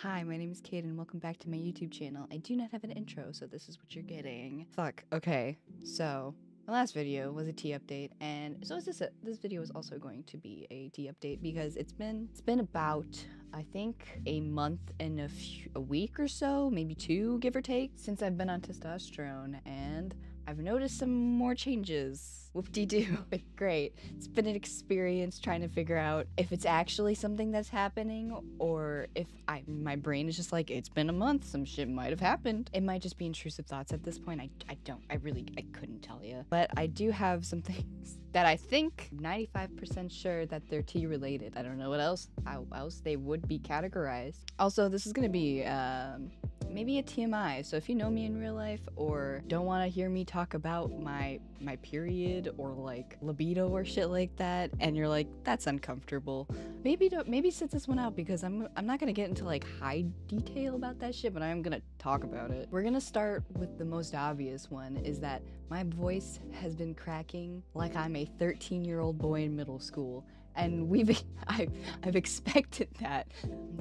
Hi, my name is Kate and welcome back to my YouTube channel. I do not have an intro, so this is what you're getting. Fuck, okay. So, my last video was a tea update, and so is this video is also going to be a tea update because it's been about, I think, a month and a week or so, maybe two, give or take, since I've been on testosterone, and I've noticed some more changes. Whoop-de-doo. But great. It's been an experience trying to figure out if it's actually something that's happening or if my brain is just like, it's been a month, some shit might have happened. It might just be intrusive thoughts at this point. I couldn't tell you. But I do have some things that I think 95% sure that they're tea related. I don't know how else they would be categorized. Also, this is gonna be maybe a TMI, so if you know me in real life or don't want to hear me talk about my period or like libido or shit like that, and you're like, that's uncomfortable, maybe sit this one out because I'm not gonna get into like high detail about that shit, but I am gonna talk about it. We're gonna start with the most obvious one, is that my voice has been cracking like I'm a 13-year-old boy in middle school. And I've expected that,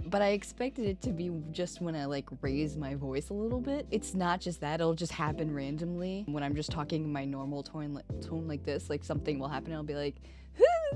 but I expected it to be just when I like raise my voice a little bit. It's not just that, it'll just happen randomly when I'm just talking in my normal tone like this. Like something will happen and I'll be like,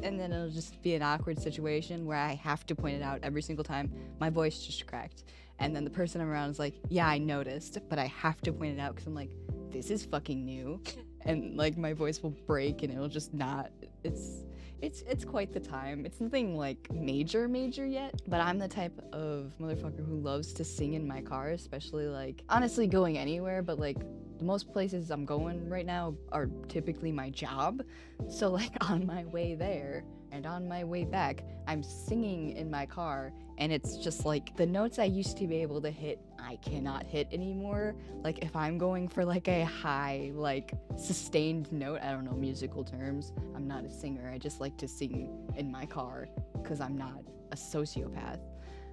and then it'll just be an awkward situation where I have to point it out every single time my voice just cracked. And then the person around is like, yeah, I noticed, but I have to point it out because I'm like, this is fucking new. And like my voice will break and it'll just not, it's quite the time. It's nothing like major yet, but I'm the type of motherfucker who loves to sing in my car, especially like honestly going anywhere, but like the most places I'm going right now are typically my job. So like on my way there and on my way back, I'm singing in my car, and it's just like the notes I used to be able to hit, I cannot hit anymore. Like if I'm going for like a high, like sustained note, I don't know musical terms, I'm not a singer, I just like to sing in my car because I'm not a sociopath.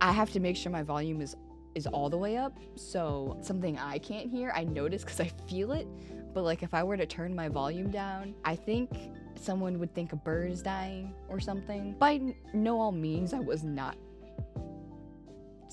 I have to make sure my volume is all the way up, so something I can't hear, I notice because I feel it, but like if I were to turn my volume down, I think someone would think a bird is dying or something. By no all means, I was not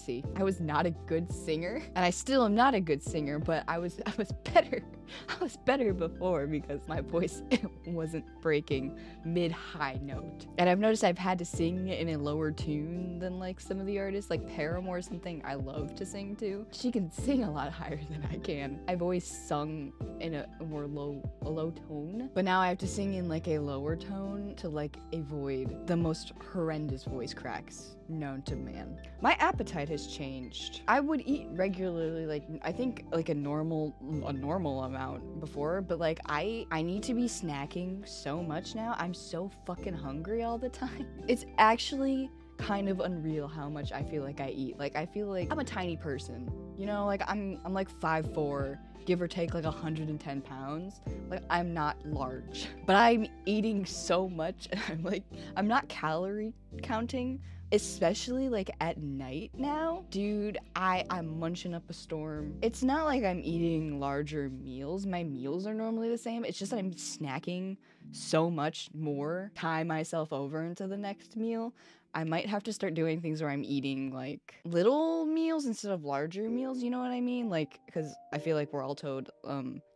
a good singer, and I still am not a good singer, but I was better. I was better before because my voice wasn't breaking mid-high note. And I've noticed I've had to sing in a lower tune than like some of the artists, like Paramore is something I love to sing to. She can sing a lot higher than I can. I've always sung in a low tone, but now I have to sing in like a lower tone to like avoid the most horrendous voice cracks known to man. My appetite has changed. I would eat regularly, like I think like a normal amount before, but like I need to be snacking so much now. I'm so fucking hungry all the time. It's actually kind of unreal how much I feel like I eat. Like I feel like I'm a tiny person, you know, like I'm like 5'4", give or take like 110 pounds. Like I'm not large, but I'm eating so much, and I'm not calorie counting, especially like at night now. Dude, I'm munching up a storm. It's not like I'm eating larger meals. My meals are normally the same. It's just that I'm snacking so much more, tie myself over into the next meal. I might have to start doing things where I'm eating like little meals instead of larger meals, you know what I mean? Like, because I feel like we're all told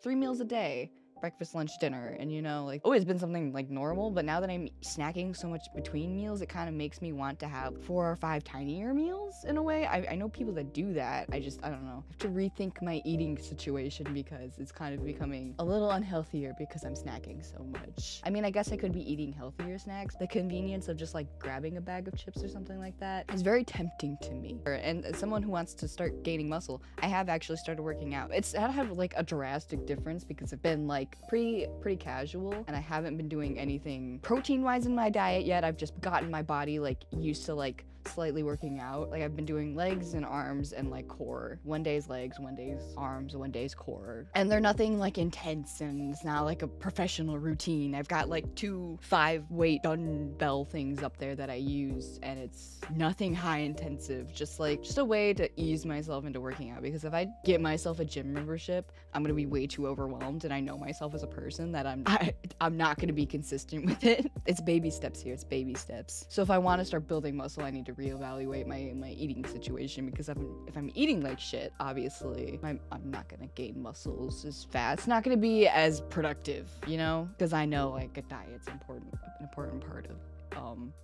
3 meals a day, breakfast, lunch, dinner, and you know, like always been something like normal, but now that I'm snacking so much between meals, it kind of makes me want to have 4 or 5 tinier meals in a way. I know people that do that. I don't know. I have to rethink my eating situation because it's kind of becoming a little unhealthier because I'm snacking so much. I mean, I guess I could be eating healthier snacks. The convenience of just like grabbing a bag of chips or something like that is very tempting to me. And as someone who wants to start gaining muscle, I have actually started working out. I have like a drastic difference because I've been like pretty casual, and I haven't been doing anything protein wise in my diet yet. I've just gotten my body like used to like slightly working out. Like I've been doing legs and arms and like core. One day's legs, one day's arms, one day's core. And they're nothing like intense, and it's not like a professional routine. I've got like 2 5-weight dumbbell things up there that I use, and it's nothing high intensive, just a way to ease myself into working out, because if I get myself a gym membership, I'm gonna be way too overwhelmed, and I know myself as a person that I'm not gonna be consistent with it. It's baby steps here, it's baby steps. So if I want to start building muscle, I need to reevaluate my eating situation, because if I'm eating like shit, obviously I'm not gonna gain muscles as fast. It's not gonna be as productive, you know, because I know like a diet's an important part of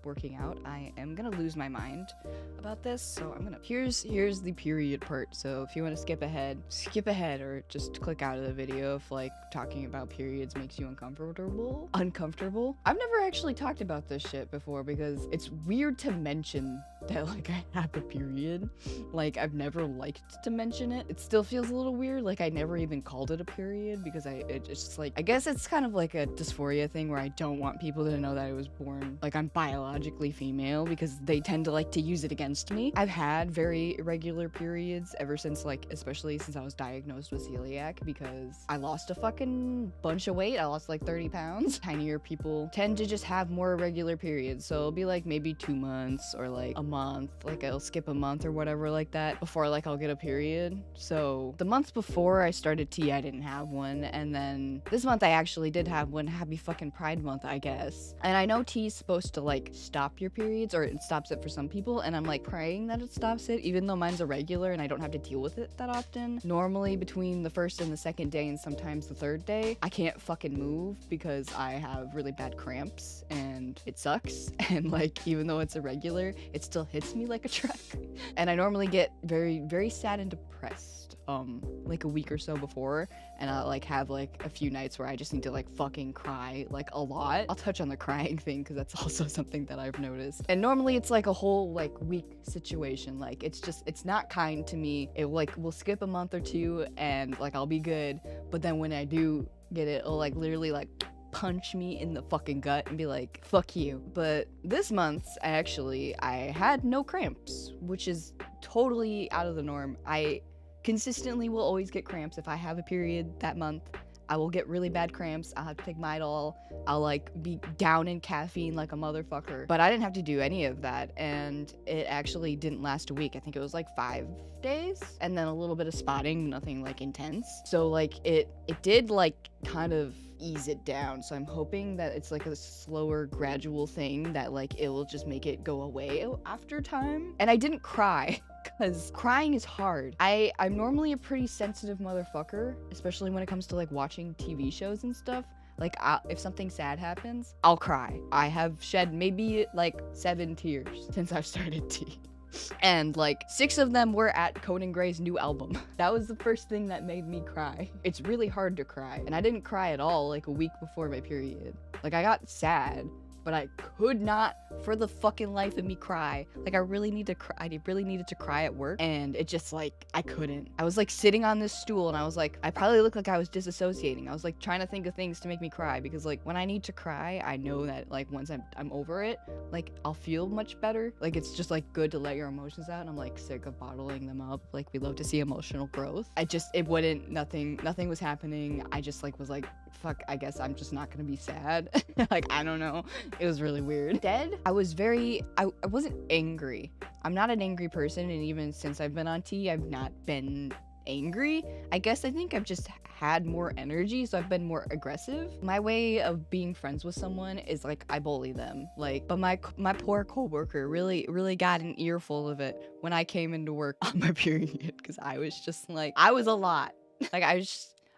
working out. I am gonna lose my mind about this, so I'm gonna here's the period part. So if you want to skip ahead or just click out of the video if like talking about periods makes you uncomfortable. I've never actually talked about this shit before because it's weird to mention that like I have a period. Like I've never liked to mention it. It still feels a little weird. Like I never even called it a period because it's just like, I guess it's kind of like a dysphoria thing where I don't want people to know that I was born like I'm biologically female, because they tend to like to use it against me. I've had very irregular periods ever since, like, especially since I was diagnosed with celiac, because I lost a fucking bunch of weight. I lost like 30 pounds. Tinier people tend to just have more irregular periods, so it'll be like maybe 2 months or like a month, like I'll skip a month or whatever like that before like I'll get a period. So the months before I started tea, I didn't have one, and then this month I actually did have one. Happy fucking Pride Month, I guess. And I know tea's supposed to like stop your periods, or it stops it for some people, and I'm like praying that it stops it, even though mine's irregular and I don't have to deal with it that often. Normally between the first and the second day, and sometimes the third day, I can't fucking move because I have really bad cramps and it sucks. And like, even though it's irregular, it still hits me like a truck. And I normally get very, very sad and depressed like a week or so before, and I'll like have like a few nights where I just need to like fucking cry like a lot. I'll touch on the crying thing because that's also something that I've noticed. And normally it's like a whole like week situation. Like it's not kind to me. It like will skip a month or two and like I'll be good, but then when I do get it, it'll like literally like punch me in the fucking gut and be like, fuck you. But this month I had no cramps, which is totally out of the norm. I consistently will always get cramps if I have a period that month. I will get really bad cramps. I'll have to take Midol. I'll like be down in caffeine like a motherfucker. But I didn't have to do any of that, and it actually didn't last a week. I think it was like 5 days, and then a little bit of spotting, nothing like intense. So like it did like kind of ease it down. So I'm hoping that it's like a slower, gradual thing that like it will just make it go away after time. And I didn't cry, because crying is hard. I'm normally a pretty sensitive motherfucker, especially when it comes to like watching TV shows and stuff. Like if something sad happens, I'll cry. I have shed maybe like 7 tears since I've started tea. And like 6 of them were at Conan Gray's new album. That was the first thing that made me cry. It's really hard to cry, and I didn't cry at all like a week before my period. Like I got sad, but I could not for the fucking life of me cry. Like I really needed to cry at work, and it just like I couldn't. I was like sitting on this stool and I was like, I probably looked like I was disassociating. I was like trying to think of things to make me cry, because like when I need to cry, I know that like once I'm over it, like I'll feel much better. Like it's just like good to let your emotions out, and I'm like sick of bottling them up. Like we love to see emotional growth. Nothing was happening. I just like was like, fuck, I guess I'm just not gonna be sad. Like I don't know. It was really weird. Instead, I wasn't angry. I'm not an angry person, and even since I've been on tea, I've not been angry. I think I've just had more energy, so I've been more aggressive. My way of being friends with someone is like I bully them. Like, but my poor coworker really got an earful of it when I came into work on my period, because I was just like, I was a lot. Like I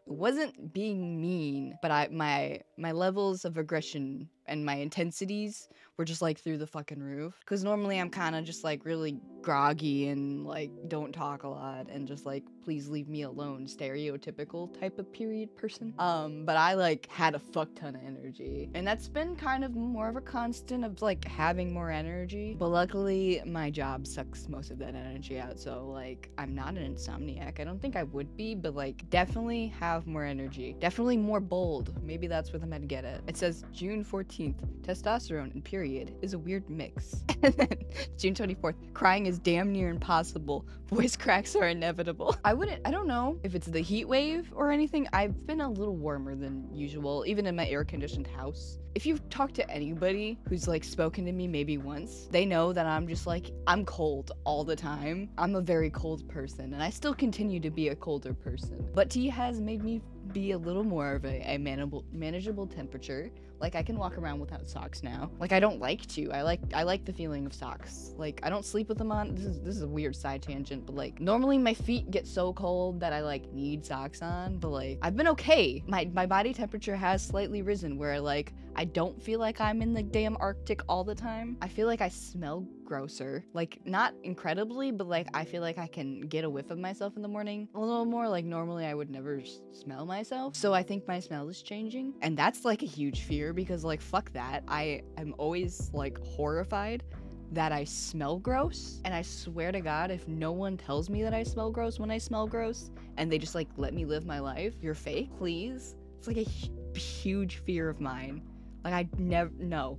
wasn't being mean, but my levels of aggression and my intensities were just like through the fucking roof. Because normally I'm kind of just like really groggy and like don't talk a lot and just like please leave me alone, stereotypical type of period person. But I like had a fuck ton of energy, and that's been kind of more of a constant of like having more energy. But luckily my job sucks most of that energy out, so like I'm not an insomniac. I don't think I would be, but like definitely have more energy, definitely more bold. Maybe that's where the med get it. It says June 14th, testosterone and period is a weird mix. And then June 24th, crying is damn near impossible. Voice cracks are inevitable. I don't know if it's the heat wave or anything. I've been a little warmer than usual, even in my air-conditioned house. if you've talked to anybody who's like spoken to me maybe once, they know that I'm just like, I'm cold all the time. I'm a very cold person, and I still continue to be a colder person. But tea has made me be a little more of a manageable temperature. Like, I can walk around without socks now. Like, I don't like to. I like the feeling of socks. Like, I don't sleep with them on. This is a weird side tangent, but like, normally my feet get so cold that I like need socks on, but like, I've been okay. My body temperature has slightly risen where like, I don't feel like I'm in the damn Arctic all the time. I feel like I smell grosser. Like, not incredibly, but like, I feel like I can get a whiff of myself in the morning a little more. Like, normally I would never smell myself. So I think my smell is changing. And that's like a huge fear because like, fuck that. I am always like horrified that I smell gross. And I swear to God, if no one tells me that I smell gross when I smell gross and they just like let me live my life, you're fake, please. It's like a huge fear of mine. Like, I never, no,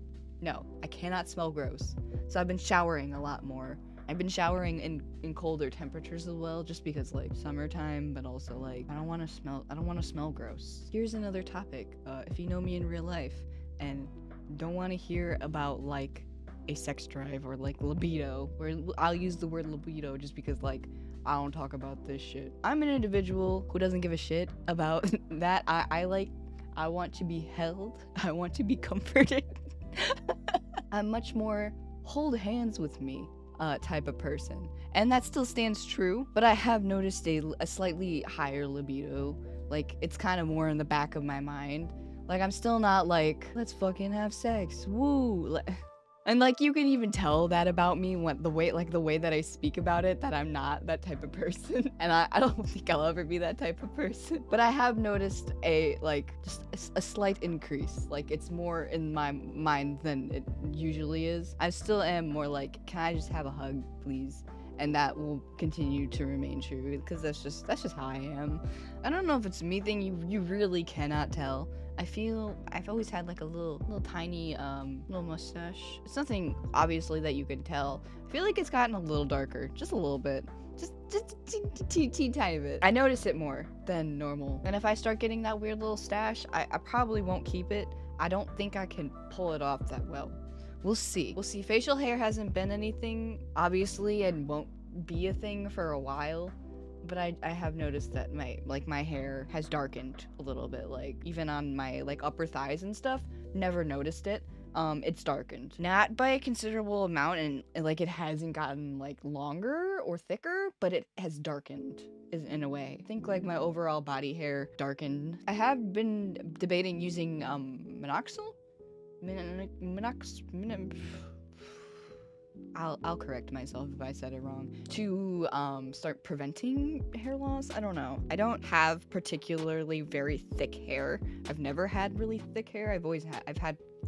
I cannot smell gross. So I've been showering a lot more. I've been showering in colder temperatures as well, just because like summertime, but also like, I don't want to smell gross. Here's another topic. If you know me in real life and don't want to hear about like a sex drive or like libido, where I'll use the word libido just because like, I don't talk about this shit. I'm an individual who doesn't give a shit about that. I want to be held. I want to be comforted. I'm much more hold hands with me type of person. And that still stands true, but I have noticed a slightly higher libido. Like, it's kind of more in the back of my mind. Like, I'm still not like, let's fucking have sex. Woo. And like, you can even tell that about me when the way that I speak about it, that I'm not that type of person. And I don't think I'll ever be that type of person. But I have noticed just a slight increase. Like, it's more in my mind than it usually is. I still am more like, can I just have a hug, please? And that will continue to remain true because that's just how I am. I don't know if it's a me thing. You really cannot tell. I feel I've always had like a little tiny little mustache. It's nothing obviously that you can tell. I feel like it's gotten a little darker, just a little bit. Just a teeny tiny bit. I notice it more than normal. And if I start getting that weird little stash, I probably won't keep it. I don't think I can pull it off that well. We'll see. We'll see. Facial hair hasn't been anything, obviously, and won't be a thing for a while. But I have noticed that my hair has darkened a little bit. Like, even on my, like, upper thighs and stuff, never noticed it. It's darkened. Not by a considerable amount, and like, it hasn't gotten, like, longer or thicker, but it has darkened in a way. I think, like, my overall body hair darkened. I have been debating using, Minoxidil? I'll correct myself if I said it wrong. To start preventing hair loss. I don't know. I don't have particularly very thick hair. I've never had really thick hair.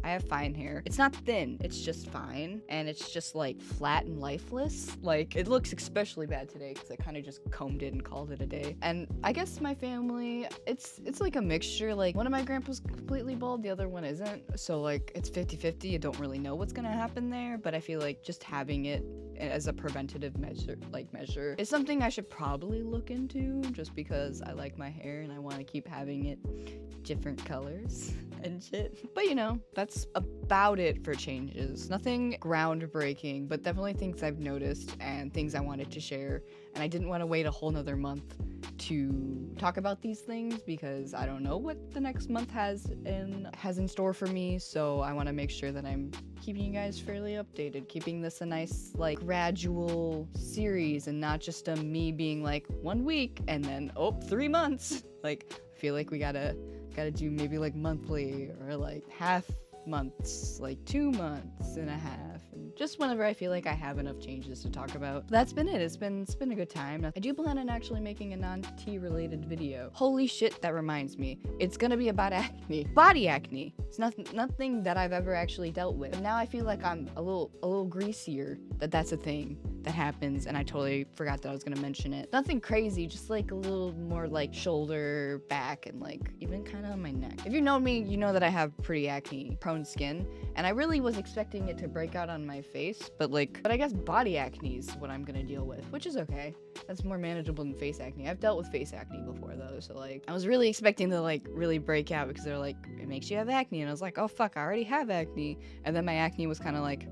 I have fine hair. It's not thin, it's just fine, and it's just like flat and lifeless. Like, it looks especially bad today because I kind of just combed it and called it a day. And I guess my family, it's like a mixture. Like, one of my grandpa's completely bald, the other one isn't. So like, it's 50-50. I don't really know what's gonna happen there, but I feel like just having it as a preventative measure is something I should probably look into, just because I like my hair and I want to keep having it different colors and shit. But you know, that's about it for changes. Nothing groundbreaking, but definitely things I've noticed and things I wanted to share. And I didn't want to wait a whole nother month to talk about these things because I don't know what the next month has in store for me. So I want to make sure that I'm keeping you guys fairly updated, keeping this a nice, like, gradual series and not just me being like 1 week and then 3 months. Like, I feel like we gotta do maybe like monthly or like half months, like 2 months and a half, and just whenever I feel like I have enough changes to talk about. That's been it. It's been a good time. I do plan on actually making a non-tea related video. Holy shit, that reminds me. It's gonna be about acne. Body acne. It's nothing that I've ever actually dealt with. But now I feel like I'm a little greasier, that's a thing that happens, and I totally forgot that I was gonna mention it. Nothing crazy, just like a little more like shoulder, back, and like even kind of on my neck. If you know me, you know that I have pretty acne prone skin, and I really was expecting it to break out on my face, but I guess body acne is what I'm gonna deal with, which is okay. That's more manageable than face acne. I've dealt with face acne before though, so like I was really expecting to like really break out because they're like, it makes you have acne, and I was like, oh fuck, I already have acne. And then my acne was kind of like,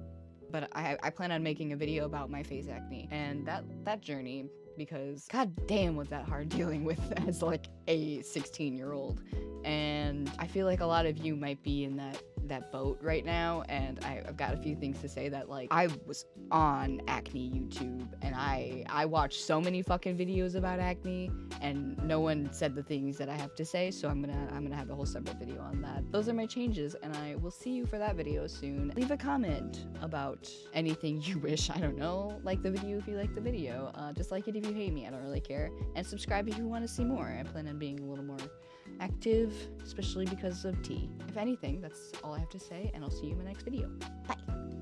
but I plan on making a video about my face acne and that journey, because god damn was that hard dealing with as like a 16-year-old. And I feel like a lot of you might be in that boat right now, and I've got a few things to say. That like I was on acne YouTube and I watched so many fucking videos about acne and no one said the things that I have to say, so I'm gonna have a whole separate video on that. Those are my changes, and I will see you for that video soon. Leave a comment about anything you wish. I don't know, like the video if you like the video, dislike it if you hate me, I don't really care, and subscribe if you want to see more. I plan on being a little more active, especially because of tea. If anything, that's all I have to say, and I'll see you in my next video. Bye!